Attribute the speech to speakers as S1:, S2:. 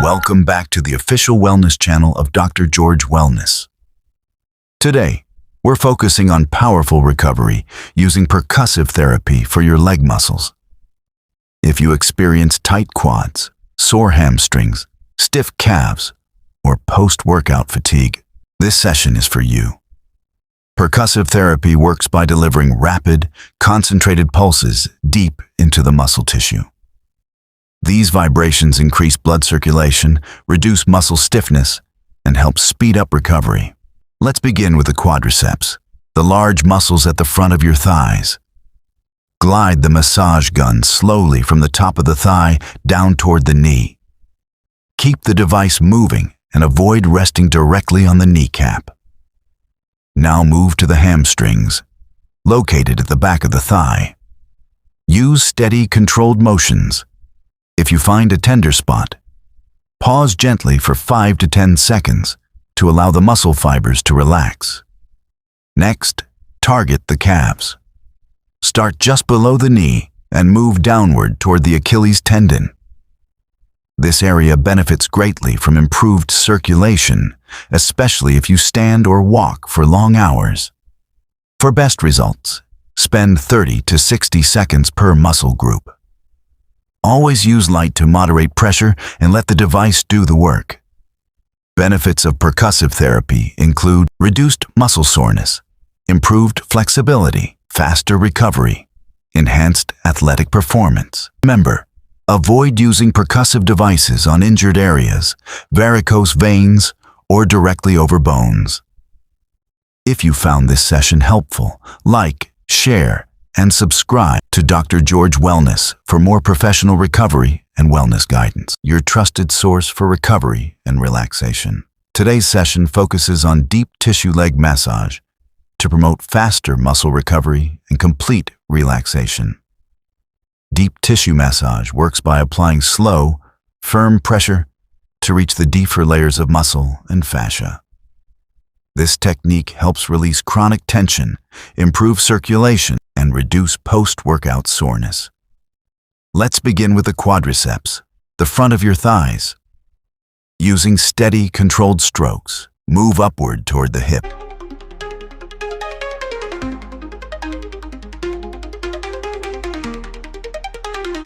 S1: Welcome back to the official wellness channel of Dr. George Wellness. Today, we're focusing on powerful recovery using percussive therapy for your leg muscles. If you experience tight quads, sore hamstrings, stiff calves, or post-workout fatigue, this session is for you. Percussive therapy works by delivering rapid, concentrated pulses deep into the muscle tissue. These vibrations increase blood circulation, reduce muscle stiffness, and help speed up recovery. Let's begin with the quadriceps, the large muscles at the front of your thighs. Glide the massage gun slowly from the top of the thigh down toward the knee. Keep the device moving and avoid resting directly on the kneecap. Now move to the hamstrings, located at the back of the thigh. Use steady, controlled motions. If you find a tender spot, pause gently for 5 to 10 seconds to allow the muscle fibers to relax. Next, target the calves. Start just below the knee and move downward toward the Achilles tendon. This area benefits greatly from improved circulation, especially if you stand or walk for long hours. For best results, spend 30 to 60 seconds per muscle group. Always use light to moderate pressure and let the device do the work. Benefits of percussive therapy include reduced muscle soreness, improved flexibility, faster recovery, enhanced athletic performance. Remember, avoid using percussive devices on injured areas, varicose veins, or directly over bones. If you found this session helpful, like, share, and subscribe to Dr. George Wellness for more professional recovery and wellness guidance, your trusted source for recovery and relaxation. Today's session focuses on deep tissue leg massage to promote faster muscle recovery and complete relaxation. Deep tissue massage works by applying slow, firm pressure to reach the deeper layers of muscle and fascia. This technique helps release chronic tension, improve circulation, and reduce post-workout soreness. Let's begin with the quadriceps, the front of your thighs. Using steady, controlled strokes, move upward toward the hip.